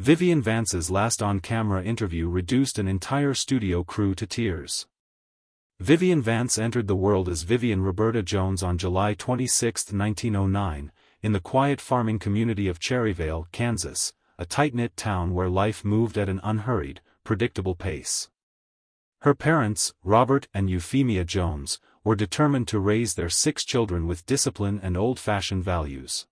Vivian Vance's last on-camera interview reduced an entire studio crew to tears. Vivian Vance entered the world as Vivian Roberta Jones on July 26, 1909, in the quiet farming community of Cherryvale, Kansas, a tight-knit town where life moved at an unhurried, predictable pace. Her parents, Robert and Euphemia Jones, were determined to raise their 6 children with discipline and old-fashioned values.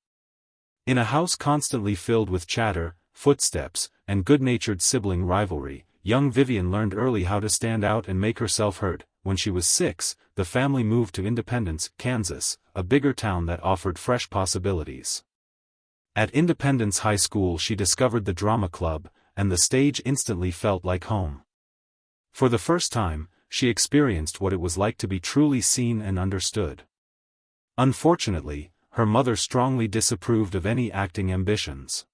In a house constantly filled with chatter, footsteps, and good-natured sibling rivalry, young Vivian learned early how to stand out and make herself heard. When she was 6, the family moved to Independence, Kansas, a bigger town that offered fresh possibilities. At Independence High School she discovered the drama club, and the stage instantly felt like home. For the first time, she experienced what it was like to be truly seen and understood. Unfortunately, her mother strongly disapproved of any acting ambitions.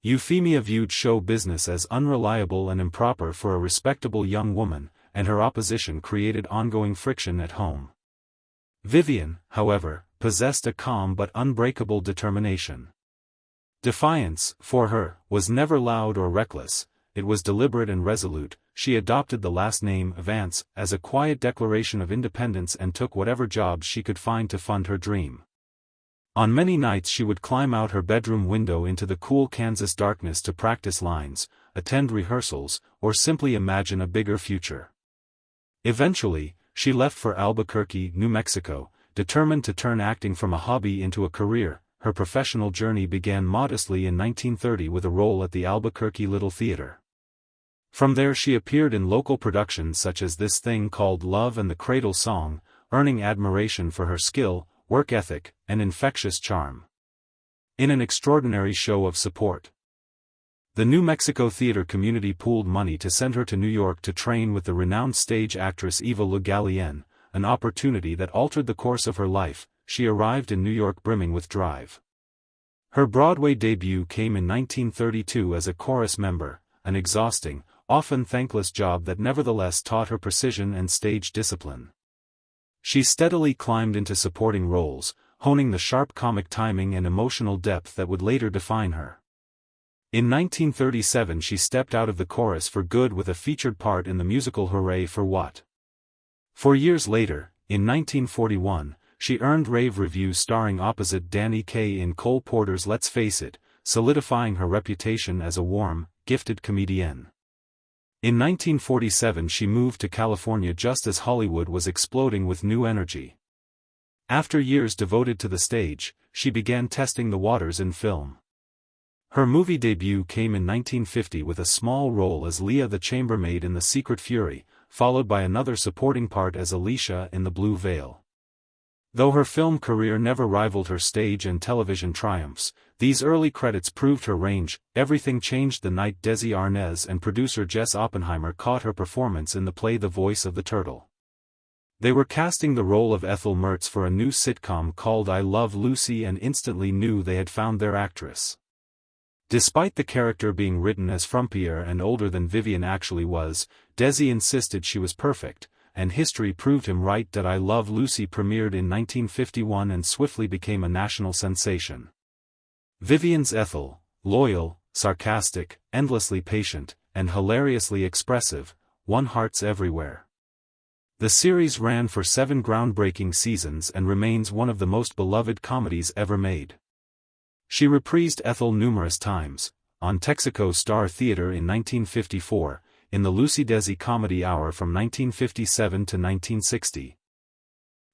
Euphemia viewed show business as unreliable and improper for a respectable young woman, and her opposition created ongoing friction at home. Vivian, however, possessed a calm but unbreakable determination. Defiance, for her, was never loud or reckless, it was deliberate and resolute. She adopted the last name, Vance, as a quiet declaration of independence and took whatever jobs she could find to fund her dream. On many nights she would climb out her bedroom window into the cool Kansas darkness to practice lines, attend rehearsals, or simply imagine a bigger future. Eventually, she left for Albuquerque, New Mexico, determined to turn acting from a hobby into a career. Her professional journey began modestly in 1930 with a role at the Albuquerque Little Theater. From there she appeared in local productions such as This Thing Called Love and The Cradle Song, earning admiration for her skill, work ethic, and infectious charm. In an extraordinary show of support, the New Mexico theater community pooled money to send her to New York to train with the renowned stage actress Eva Le Gallienne, an opportunity that altered the course of her life. She arrived in New York brimming with drive. Her Broadway debut came in 1932 as a chorus member, an exhausting, often thankless job that nevertheless taught her precision and stage discipline. She steadily climbed into supporting roles, honing the sharp comic timing and emotional depth that would later define her. In 1937 she stepped out of the chorus for good with a featured part in the musical Hooray for What? 4 years later, in 1941, she earned rave reviews starring opposite Danny Kaye in Cole Porter's Let's Face It, solidifying her reputation as a warm, gifted comedienne. In 1947 she moved to California just as Hollywood was exploding with new energy. After years devoted to the stage, she began testing the waters in film. Her movie debut came in 1950 with a small role as Leah the chambermaid in The Secret Fury, followed by another supporting part as Alicia in The Blue Veil. Though her film career never rivaled her stage and television triumphs, these early credits proved her range. Everything changed the night Desi Arnaz and producer Jess Oppenheimer caught her performance in the play The Voice of the Turtle. They were casting the role of Ethel Mertz for a new sitcom called I Love Lucy and instantly knew they had found their actress. Despite the character being written as frumpier and older than Vivian actually was, Desi insisted she was perfect, and history proved him right. That I Love Lucy premiered in 1951 and swiftly became a national sensation. Vivian's Ethel, loyal, sarcastic, endlessly patient, and hilariously expressive, won hearts everywhere. The series ran for 7 groundbreaking seasons and remains one of the most beloved comedies ever made. She reprised Ethel numerous times, on Texaco Star Theater in 1954, in the Lucy Desi Comedy Hour from 1957 to 1960.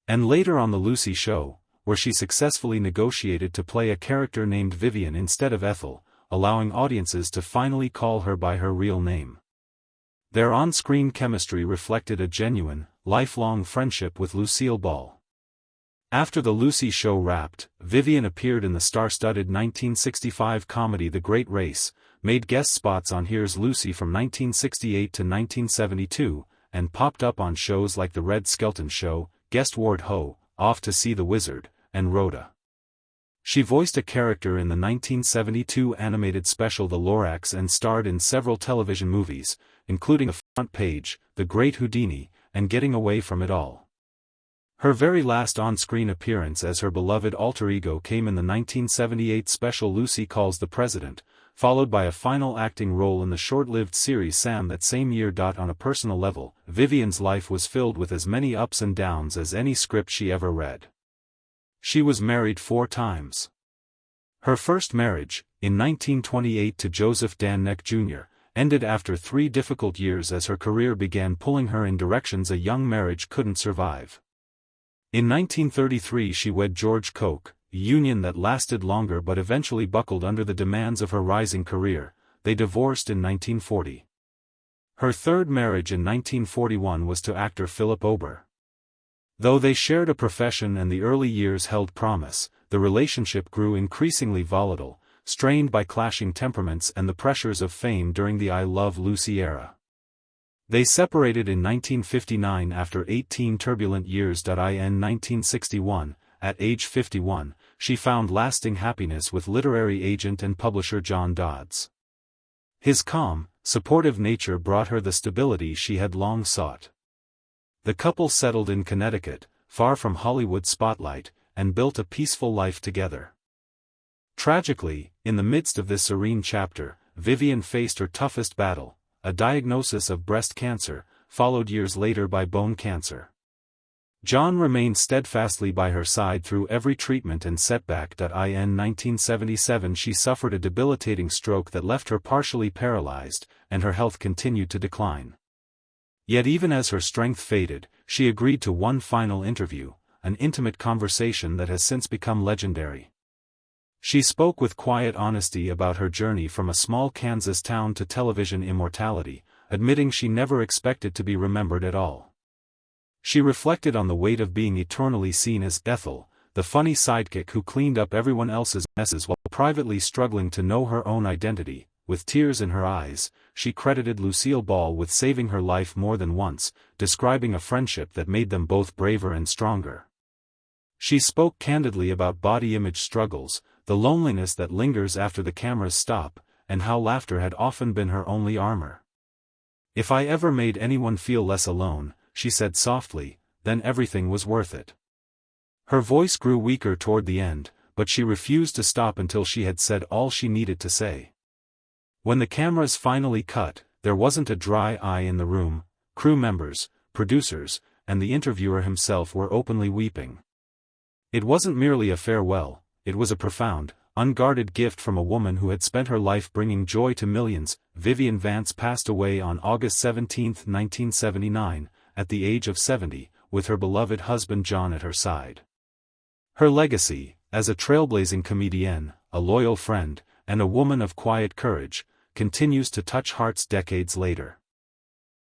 And later on The Lucy Show, where she successfully negotiated to play a character named Vivian instead of Ethel, allowing audiences to finally call her by her real name. Their on-screen chemistry reflected a genuine, lifelong friendship with Lucille Ball. After The Lucy Show wrapped, Vivian appeared in the star-studded 1965 comedy The Great Race, made guest spots on Here's Lucy from 1968 to 1972, and popped up on shows like The Red Skelton Show, Guest Ward Ho, Off to See the Wizard, and Rhoda. She voiced a character in the 1972 animated special The Lorax and starred in several television movies, including The Front Page, The Great Houdini, and Getting Away from It All. Her very last on-screen appearance as her beloved alter ego came in the 1978 special Lucy Calls the President, followed by a final acting role in the short-lived series Sam that same year. On a personal level, Vivian's life was filled with as many ups and downs as any script she ever read. She was married 4 times. Her first marriage, in 1928 to Joseph Dan Neck Jr., ended after 3 difficult years as her career began pulling her in directions a young marriage couldn't survive. In 1933 she wed George Koch, a union that lasted longer but eventually buckled under the demands of her rising career. They divorced in 1940. Her third marriage in 1941 was to actor Philip Ober. Though they shared a profession and the early years held promise, the relationship grew increasingly volatile, strained by clashing temperaments and the pressures of fame during the I Love Lucy era. They separated in 1959 after 18 turbulent years. In 1961, at age 51, she found lasting happiness with literary agent and publisher John Dodds. His calm, supportive nature brought her the stability she had long sought. The couple settled in Connecticut, far from Hollywood's spotlight, and built a peaceful life together. Tragically, in the midst of this serene chapter, Vivian faced her toughest battle, a diagnosis of breast cancer, followed years later by bone cancer. John remained steadfastly by her side through every treatment and setback. In 1977 she suffered a debilitating stroke that left her partially paralyzed, and her health continued to decline. Yet even as her strength faded, she agreed to one final interview, an intimate conversation that has since become legendary. She spoke with quiet honesty about her journey from a small Kansas town to television immortality, admitting she never expected to be remembered at all. She reflected on the weight of being eternally seen as Ethel, the funny sidekick who cleaned up everyone else's messes while privately struggling to know her own identity. With tears in her eyes, she credited Lucille Ball with saving her life more than once, describing a friendship that made them both braver and stronger. She spoke candidly about body image struggles, the loneliness that lingers after the cameras stop, and how laughter had often been her only armor. "If I ever made anyone feel less alone," she said softly, "then everything was worth it." Her voice grew weaker toward the end, but she refused to stop until she had said all she needed to say. When the cameras finally cut, there wasn't a dry eye in the room. Crew members, producers, and the interviewer himself were openly weeping. It wasn't merely a farewell, it was a profound, unguarded gift from a woman who had spent her life bringing joy to millions. Vivian Vance passed away on August 17, 1979, at the age of 70, with her beloved husband John at her side. Her legacy, as a trailblazing comedienne, a loyal friend, and a woman of quiet courage, continues to touch hearts decades later.